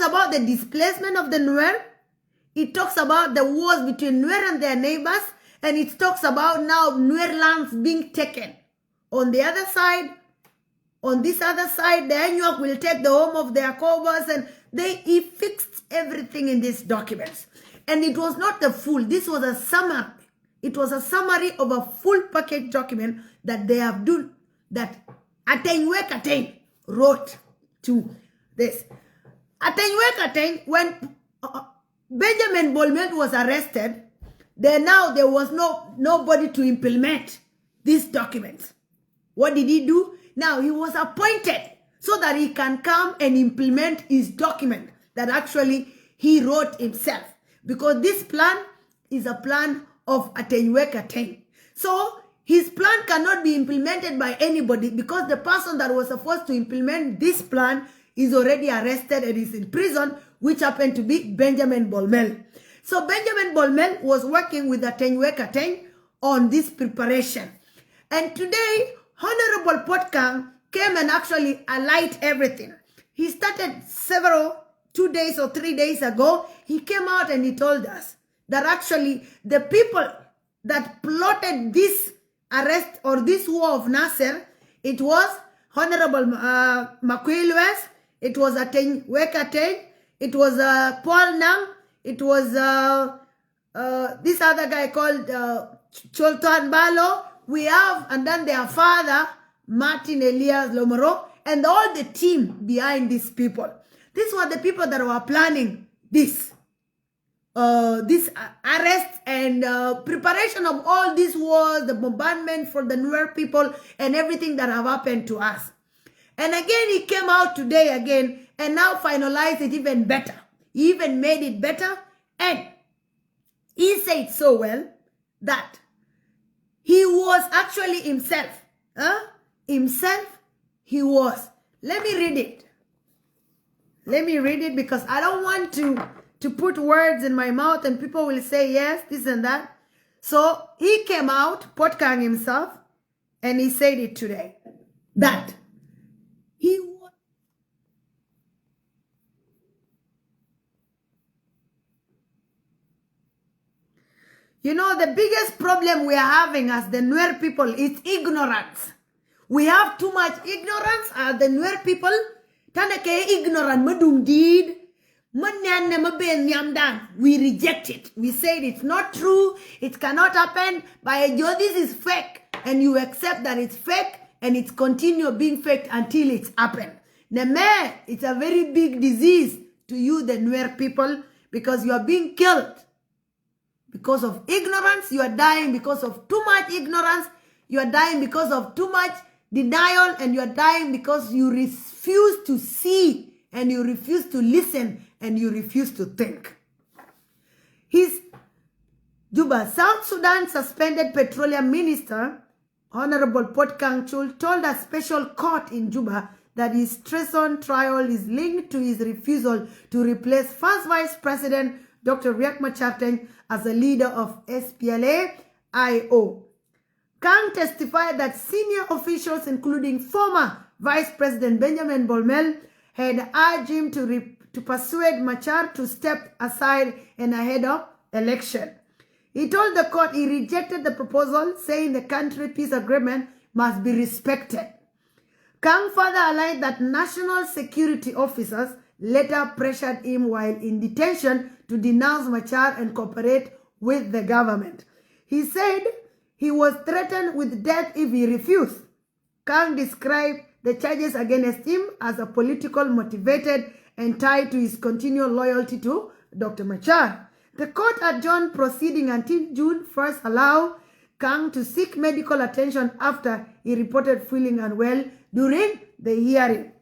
talks about the displacement of the Nuer. It talks about the wars between Nuer and their neighbors. And it talks about now Nuer lands being taken. On the other side, on this other side, the Anuak will take the home of their Akobas, and he fixed everything in these documents. And it was not the full, this was a summary. It was a summary of a full package document that they have done, that Atenywe Kateng wrote to this. Atenywe Kateng, when Benjamin Bolmel was arrested, there was nobody to implement these documents. What did he do? Now he was appointed so that he can come and implement his document that actually he wrote himself. Because this plan is a plan of Atenywe Kateng. So his plan cannot be implemented by anybody because the person that was supposed to implement this plan is already arrested and is in prison, which happened to be Benjamin Bolmel. So Benjamin Bolmel was working with Atenywe Kateng on this preparation. And today, Honorable Potgang came and actually allied everything. He started 2 days or 3 days ago. He came out and he told us that actually the people that plotted this arrest or this war of Nasser, it was Honorable Makwilwes, it was Atenywe Kateng, it was Paul Nang, it was this other guy called Choltan Balo. We have, and then their father, Martin Elias Lomoro, and all the team behind these people. These were the people that were planning this arrest and preparation of all these wars, the bombardment for the Nuer people, and everything that have happened to us. And again, he came out today again and now finalized it even better. He even made it better, and he said so well that he was actually himself. Himself, he was. Let me read it. Let me read it because I don't want to put words in my mouth and people will say yes, this and that. So he came out, Potgang himself, and he said it today. That he was. You know, the biggest problem we are having as the Nuer people is ignorance. We have too much ignorance as the Nuer people. Tanake ignorant madum deed. We reject it. We said it's not true. It cannot happen. By Joe, this is fake. And you accept that it's fake and it's continue being fake until it's happened. Neme, it's a very big disease to you, the Nuer people, because you are being killed. Because of ignorance, you are dying because of too much ignorance. You are dying because of too much denial, and you are dying because you refuse to see, and you refuse to listen, and you refuse to think. Juba, South Sudan suspended petroleum minister, Honorable Potgang Chul, told a special court in Juba that his treason trial is linked to his refusal to replace first Vice President Dr. Riek Machar as the leader of SPLA-IO. Kang testified that senior officials, including former Vice President Benjamin Bolmel, had urged him to persuade Machar to step aside and ahead of election. He told the court he rejected the proposal, saying the country peace agreement must be respected. Kang further alleged that national security officers later pressured him while in detention to denounce Machar and cooperate with the government. He said he was threatened with death if he refused. Kang described the charges against him as a political motivated and tied to his continual loyalty to Dr. Machar. The court adjourned proceeding until June 1st, allow Kang to seek medical attention after he reported feeling unwell during the hearing.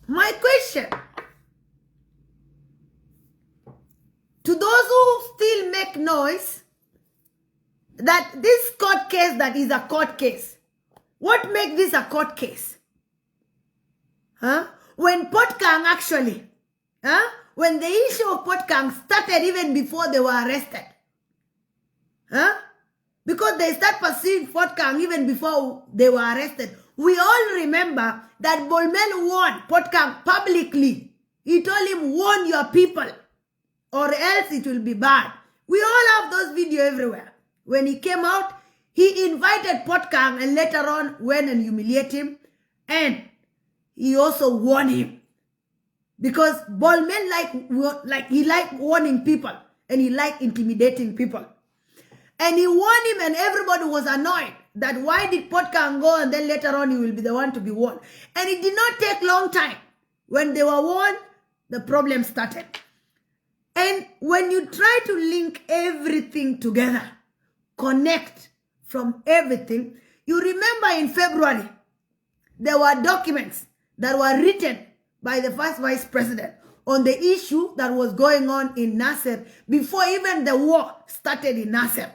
My question to those who still make noise that this court case that is a court case, what makes this a court case? When Potgang actually, when the issue of Potgang started even before they were arrested, because they start pursuing Potgang even before they were arrested. We all remember that Bolmel warned Potkan publicly. He told him, warn your people or else it will be bad. We all have those videos everywhere. When he came out, he invited Potkan and later on went and humiliated him. And he also warned him. Because Bolmel he liked warning people and he liked intimidating people. And he warned him and everybody was annoyed that why did Potkan go and then later on he will be the one to be warned. And it did not take long time. When they were warned, the problem started. And when you try to link everything together, connect from everything, you remember in February, there were documents that were written by the first vice president on the issue that was going on in Nasser before even the war started in Nasser.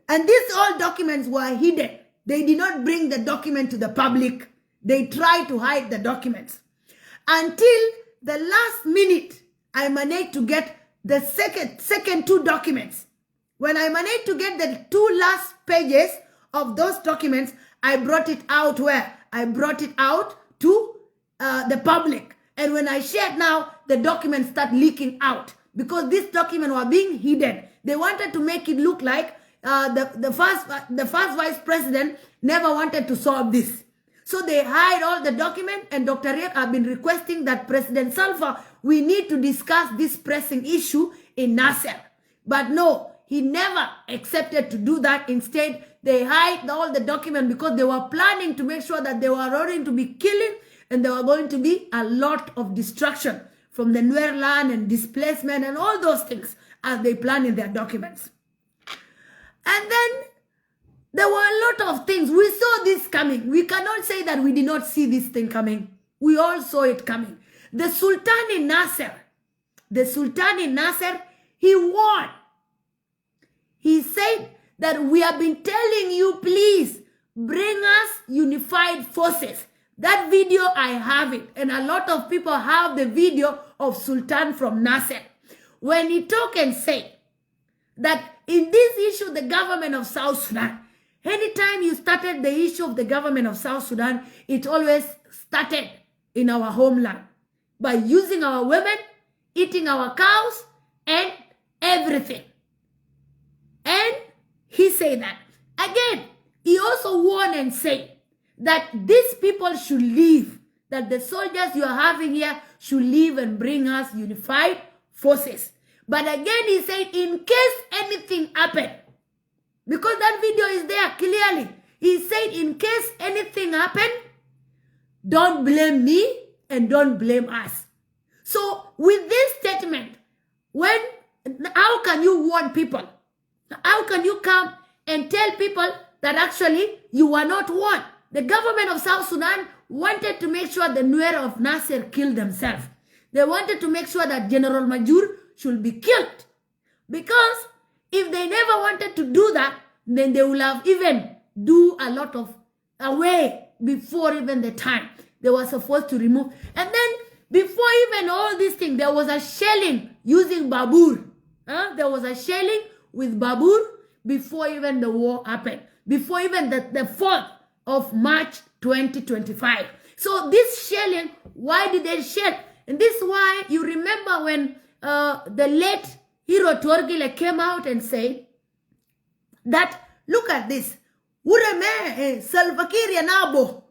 And these all documents were hidden. They did not bring the document to the public. They tried to hide the documents. Until the last minute, I managed to get the second two documents. When I managed to get the two last pages of those documents, I brought it out where? I brought it out to the public. And when I shared now, the documents start leaking out because these documents were being hidden. They wanted to make it look like the first vice president never wanted to solve this. So they hide all the documents, and Dr. Riek have been requesting that President Salva, we need to discuss this pressing issue in Nasser. But no, he never accepted to do that. Instead, they hide all the documents because they were planning to make sure that they were going to be killing and there were going to be a lot of destruction from the Nuer land and displacement and all those things as they plan in their documents. And then there were a lot of things. We saw this coming. We cannot say that we did not see this thing coming. We all saw it coming. The Sultan in Nasser, he warned. He said that we have been telling you, please bring us unified forces. That video, I have it. And a lot of people have the video of Sultan from Nasser. When he talked and said that in this issue, the government of South Sudan, anytime you started the issue of the government of South Sudan, it always started in our homeland by using our women, eating our cows, and everything. And he said that. Again, he also warned and said that these people should leave, that the soldiers you are having here should leave and bring us unified forces. But again, he said, in case anything happened, because that video is there clearly, he said, in case anything happened, don't blame me and don't blame us. So with this statement, how can you warn people? How can you come and tell people that actually you were not warned? The government of South Sudan wanted to make sure the Nuer of Nasser killed themselves. They wanted to make sure that General Majur should be killed. Because if they never wanted to do that, then they would have even do a lot of away before even the time they were supposed to remove. And then before even all these things, there was a shelling using Babur. There was a shelling with Babur before even the war happened. Before even the 4th of March 2025. So this shelling, why did they shell? And this is why you remember when the late Hero Torgile came out and said that, look at this. Ureme Salva Kiir yanabo.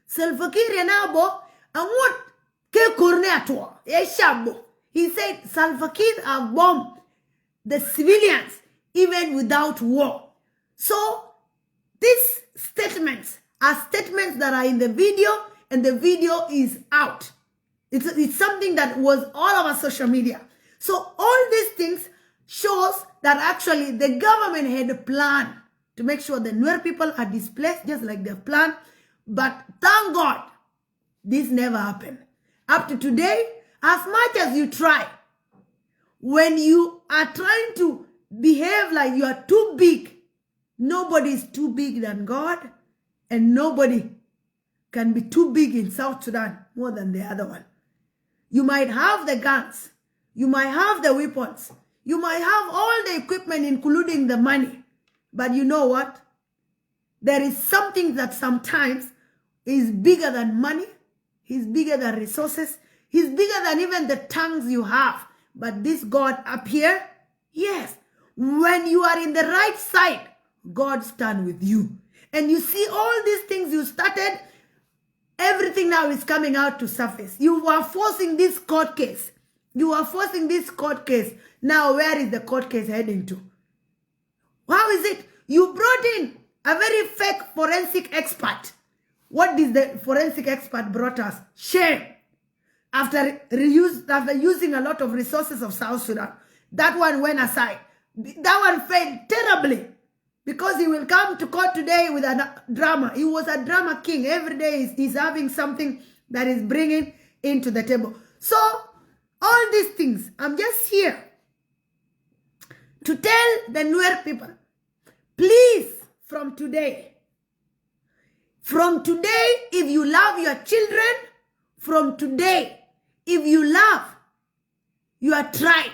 Salva Kiir yanabo amot ke korne atwa. Shabo. He said Salva Kiir have bombed the civilians even without war. So these statements are statements that are in the video, and the video is out. It's something that was all over social media. So all these things shows that actually the government had a plan to make sure the Nuer people are displaced just like their plan. But thank God, this never happened. Up to today, as much as you try, when you are trying to behave like you are too big, nobody is too big than God, and nobody can be too big in South Sudan more than the other one. You might have the guns, you might have the weapons, you might have all the equipment, including the money, but you know what? There is something that sometimes is bigger than money, is bigger than resources, is bigger than even the tongues you have. But this God up here, yes, when you are in the right side, God stand with you. And you see all these things you started, everything now is coming out to surface. You are forcing this court case. You are forcing this court case. Now where is the court case heading to? How is it? You brought in a very fake forensic expert. What did the forensic expert brought us? Shame. After using a lot of resources of South Sudan, that one went aside. That one failed terribly because he will come to court today with a drama. He was a drama king. Every day he's having something that is bringing into the table. So all these things, I'm just here to tell the Nuer people, please, from today, if you love your children, from today, if you love your tribe,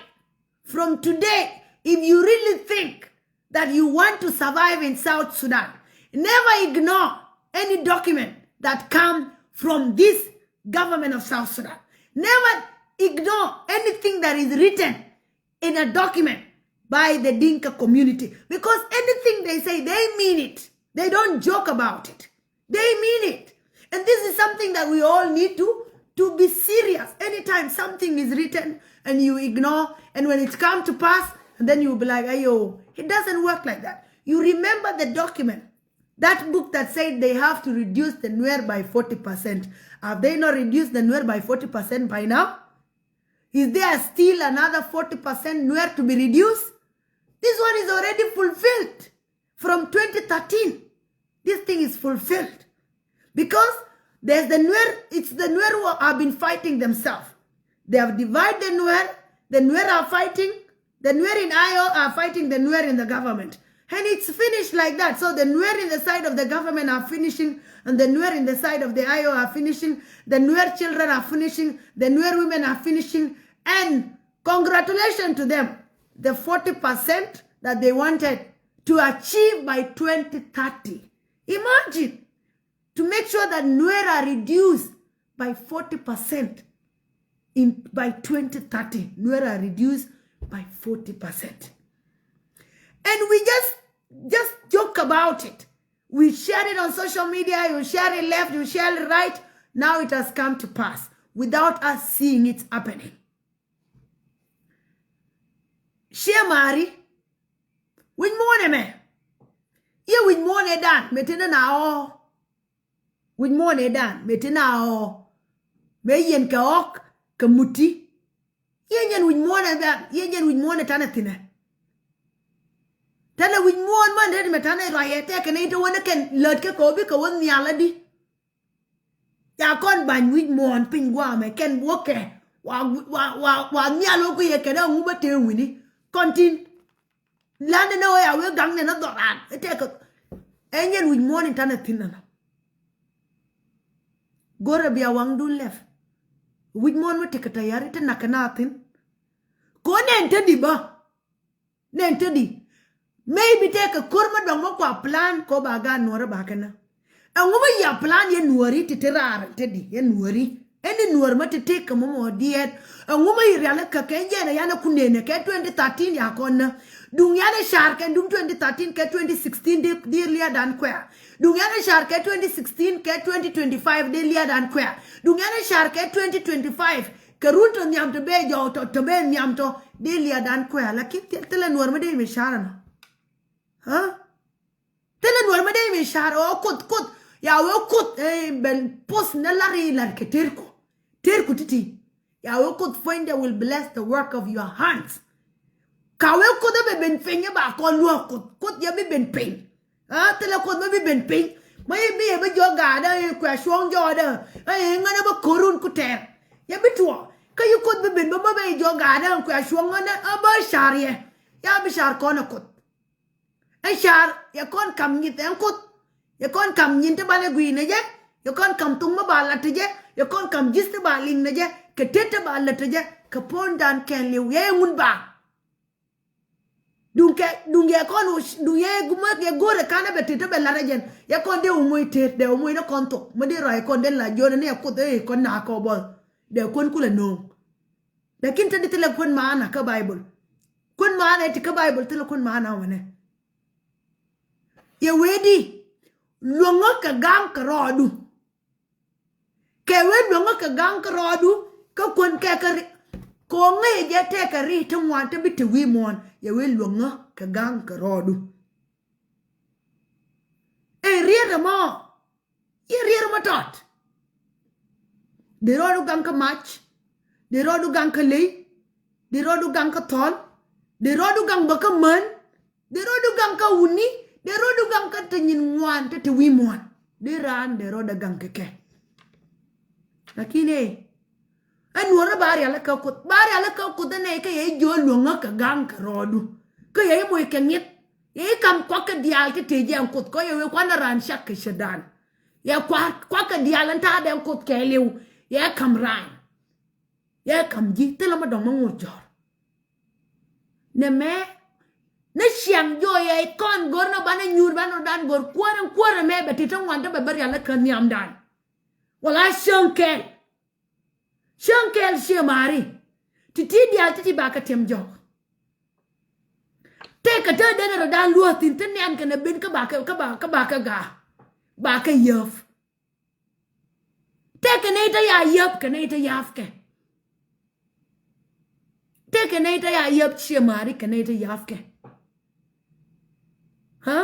from today, if you really think that you want to survive in South Sudan, never ignore any document that comes from this government of South Sudan. Never ignore anything that is written in a document by the Dinka community. Because anything they say, they mean it. They don't joke about it. They mean it. And this is something that we all need to be serious. Anytime something is written and you ignore, and when it comes to pass, and then you'll be like, ayo, it doesn't work like that. You remember the document, that book that said they have to reduce the Nuer by 40%. Have they not reduced the Nuer by 40% by now? Is there still another 40% Nuer to be reduced? This one is already fulfilled from 2013. This thing is fulfilled. Because there's the Nuer, it's the Nuer who have been fighting themselves. They have divided the Nuer are fighting, the Nuer in IO are fighting the Nuer in the government. And it's finished like that. So the Nuer in the side of the government are finishing, and the Nuer in the side of the IO are finishing, the Nuer children are finishing, the Nuer women are finishing, and congratulations to them. The 40% that they wanted to achieve by 2030. Imagine, to make sure that Nuer are reduced by 40% by 2030. Nuer are reduced by 40%. And we just joke about it. We share it on social media, you share it left, you share it right. Now it has come to pass without us seeing it happening. Share Mari, with more me. Yeah, with more dan, metina na o. With more dan, metina o. Me yen ka ok, ka muti. Yen with more dan, yen with more tanatina. Tana with more man dead metana rayete can eat one can let ka kobi ka one nyaladi. Ya kon ban with more and pingwa me can walk wa nyalo ko ye kada nguma te wini. Continue. Land no way I will gang another ran. It take a angel with more internet thinner. Gora be a wang do left. With more we take a tayari to nakanatin. Go nentedi ba. Nentedi. Maybe take a kurma dongo kwa plan ko baga nora bakana. And woman ya plan yen worry to terror teddy yen worry. Any nuarma to take a momo dear. A woman realaka Kenya yana kunene ke 2013 yakona. Dungyana shark and dum 2013 ke 2016 dearlier than queer. Dungyana shark ke 2016 ke 2025 dearlier than queer. Dungyana shark ke 2025 ke runto nyam to be jo to be nyam to dearlier than queer. Like tell nuarma de me sharana. Huh? Tell nuarma de me shar o kut ya wo kut ben post nalari like terko. Terku titi. Ya wo kut find that will bless the work of your hands. Kawe could have been finger back on look, could you be been pain? Ah, tell a could maybe been pain. Maybe a bit your garden, crash one jordan. I ain't gonna be corun cutter. Ya bit what? Can you could be been baba your garden, crash one on a bird sharia. Ya be shark on a cut. A shar, you can't come get them cut. You can't come into Balagreen yet. You can't come to Mabalataja. You can't come just about Linaja, Kateta Balataja, Capon Dan can live ye would back. dunge kon dunge guma ye gore kana betete be larajen ya kon de umoy tet de umoy na konto mo de ray kon de la jona ne ko de kon na ko bol de kon kula no de kinta de tele kon maana ka bible kon maana ti ka bible tele kon maana wane ye wedi longo ka gang ka rodu ke we longo ka gang ka rodu ka kon ke ka ko nge je te ka ri te wan te bit wi mon ye we longo ka gang ka rodu e riere mo ye riere mo tot de rodu gang ka match de rodu gang ka lei de rodu gang ka ton de rodu gang ba ka man de rodu gang ka uni de rodu gang ka te nyin wan te wi mon de ran de rodu gang ke lakini anwara bari ala ka kut ne ka ye jo longa ka gang ka rodu ka ye mo ke ngit ye kam kwa ka dial te teje an kut ko ye kwa na ran shak ke shadan ye kwa ka dial an ta den kut ke lew ye kam ran ye kam ji te la ma dong ma ngojor ne me ne siang jo ye kon gor no bana nyur bana dan gor kwara me beti tan wanda be bari ala ka niam dan wala shankel shemari titi dial titi baka tem jok te ka te den ro dan luo tin ten yan kana bin ka baka ga baka yof te ka ne ta ya yop ka ne ta yaf ke te ka ne ta ya yop shemari ka ne ta yaf ke ha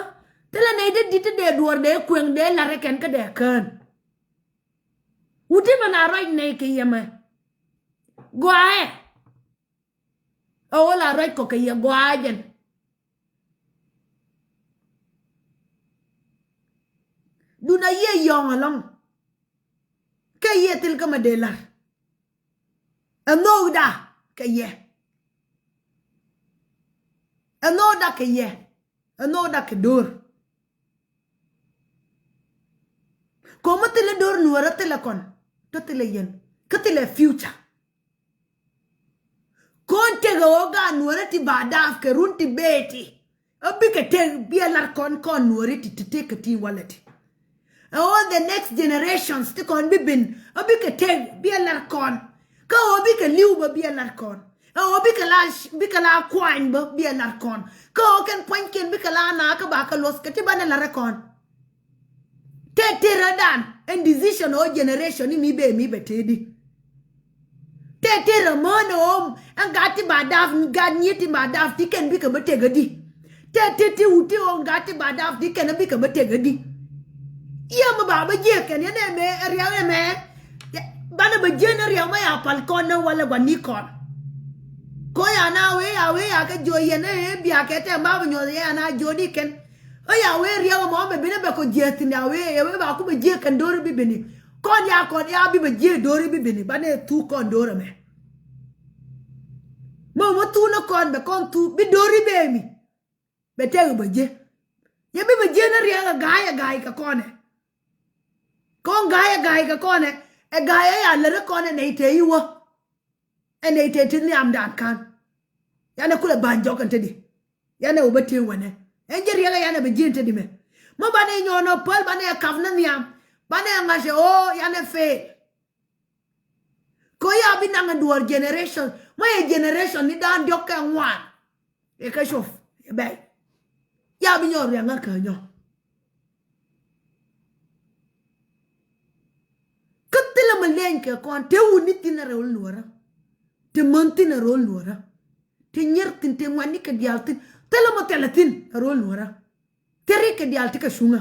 te la ne de dit de duor de kweng de la reken ka de kan uti mana right ne ke yema gwae o la right ko ke ye gwajen duna ye yong along ke ye til ka madelar anoda ke ye anoda ke ye anoda ke dur como tele dor nuara tele kon to tele yen ka tele future kon te ga nuara ti badaf ke runti beti abi ke te bielar kon nuara ti te ke ti wallet all the next generations te kon bibin abi ke te bielar kon ka obi ke liu ba bielar kon obi ke la kwang ba bielar kon ka o ken point ken bi ke la na ka ba ka los ke ti bana la rekon te radan and decision o generation ni mi betedi te ramona om angati badaf gad nyiti badaf ti ken bi ka betegadi te uti o ngati badaf ti ken bi ka betegadi iya ma baba je ken ne me riya me bana ba je na riya ma ya pal kon na wala gwani kon ko ya na we ya ka joye ne bi akete ma bu nyo ya na jodi ken oya we riya mo me bine be ko jeti na we ba ku be je kan dori bi bini kon ya bi be je dori bi bini bane tu kon dori me mo tu no kon be kon tu bi dori be mi be te be je ye bi be je na riya ga ka kone kon ga ka kone e ga ya le kone ne te yiwo e ne te tin ni am dan kan ya na kula banjo kan te di ya na obete wane enjeri yaga yana bejinte dime mo bane nyono pol bane kavna niam bane ngashe o yana fe ko ya binanga duor generation mo ye generation ni dan doka wan e ka shof e bay ya bi nyor yanga ka nyo katela malenke kon te woni tinare ol nuara te montina rol nuara te nyertin te ngani ka dialtin tela mo telatin rol nuara tere ke dialti ka shunga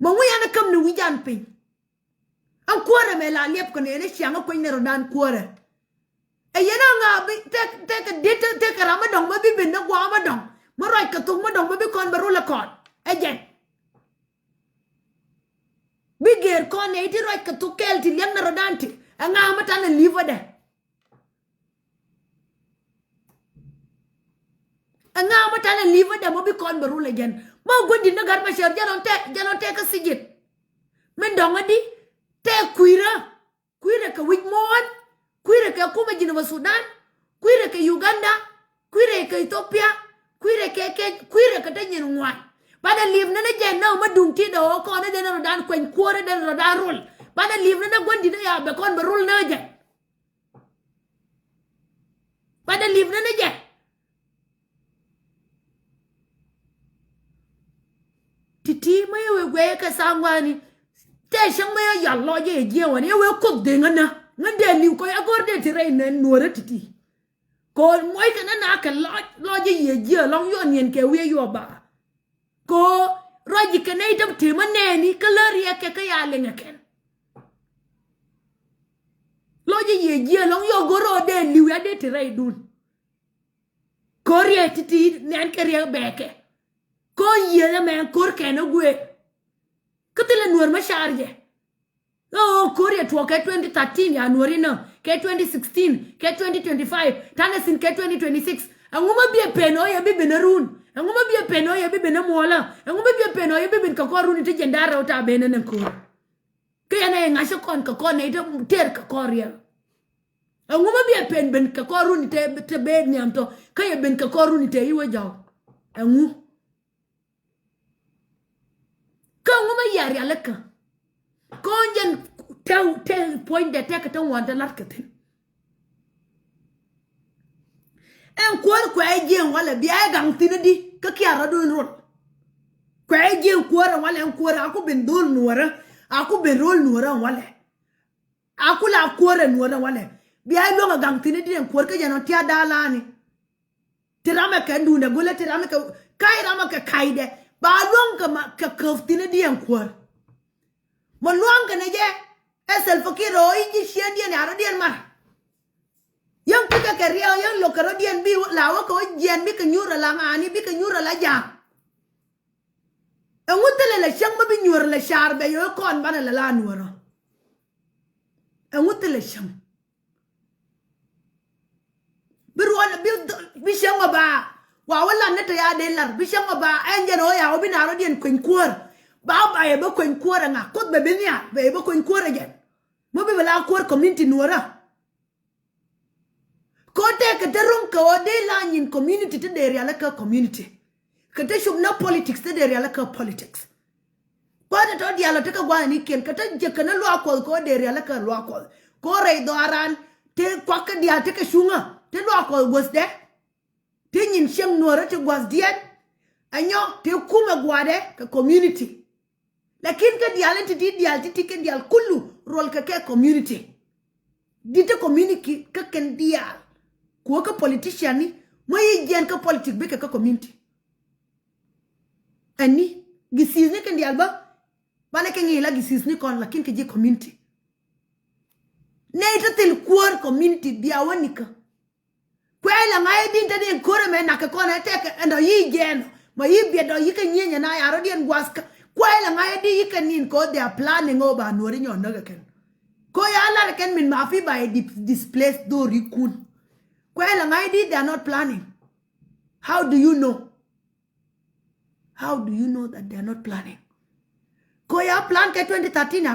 mo yana kam ni wijan pin an kuore me la lep ko ne shanga ko ne rodan kuore e yana nga bi te ka rama dong ma bi bin na gwa ma dong mo roi ka tung ma dong ma bi kon barula kon ejen bi ger kon ne ti roi ka tu kelti lem na rodanti nga ma tan livo de nga ma tan livo de mo bi kon barula jen mo gondi na gar ma sher jalon te ka sigit men dong adi te kuira ka wik mon kuira ka kuma jina wa Sudan kuira ka Uganda Quire ke Ethiopia, quire ke tanyin ngwan. Bada live na jen na ma dung ti do ko na den rodan kwen kwore den rodan rul. Bada live na gondi na ya be kon be rul na jen. Bada live na jen. Titi ma yewe gwe ka sangwani. Te shang ma ya lo je wani yewe kok de ngana. Ngande liw ko ya gorde ti re na nuore titi. Ko moy ka na ka lo je long yo nien ke we yo ba. Ko roji kene itam tima neni kalori ya ke ya lenga ken loji ye long yo goro de liwa de tire dun korie titi nen kere beke ko ye men kor ken gwe katele nuor ma sharje oh korie to ke 2013 ya nuori no ke 2016 ke 2025 tanasin ke 2026 anguma bie peno ya bibi narun anguma bie peno ya bibi na mola anguma bie peno ya bibi ka koruni te jendara uta bene na ko ke yana ngasho kon ka kon ne ter ka koria anguma bie pen ben ka koruni te be ni amto ka ya ben ka koruni te iwe jaw angu ka anguma yari alaka konjen te point de te ka tan wanda larkatin en kwor kwa jen wala biya gang tinidi ka kiara dun rol kwa jen kwor wala en kwor aku ben dul nuora aku ben rol nuora wala aku la kwor nuora wala biya lo gang tinidi en kwor ka jano tia dalani tirama ka ndune gola tirama ka kairama ka kaide ba long ka kof tinidi en kwor mo long ka ne je esel fakiro iji shendi ni arodian mar yang pika keria yang lo karodian bi lawa ko jen bi ka nyura la ngani bi ka nyura la ja engutele la shang ma bi nyura la shar be yo kon bana la nuoro engutele shang birwan bi shang ba wa wala neta ya de lar bi shang ba enjen o ya obi narodian kwen kwor ba ba e ba kwen kwor nga kot be benia be ba kwen kwor again mo bi la kwor community nuora kote kete rum ka ode la nyin community te deri ala ka community kete shub na politics te deri ala ka politics kwade to dialo te ka gwa ni ken kete je kana lo akol ko deri ala ka lo akol ko re do aran te kwaka dia te ka shunga te lo akol was de te nyin sheng nora te was dian anyo te kuma gwade ka community lakin ka dialo te dial te ken dial kullu rol ka ke community dite community ka ken dial ko ka politician ni moy jen ka politique be ka community ani gisis ni kan dialba bana ke ngi la gisis ni kon la kin ke je community ne ita tel kuor community dia wanika kwela ngai din ta den kore me na ka kona te ka ndo yi gen ma yi be do yi ka nyenya na ya rodien gwaska kwela ngai di yi kan nin ko they are planning over nori nyon na ken ko ya la ken min mafi by displaced do rikun kwela ngai di they are not planning. How do you know? How do you know that they are not planning? Ko ya plan ke 2013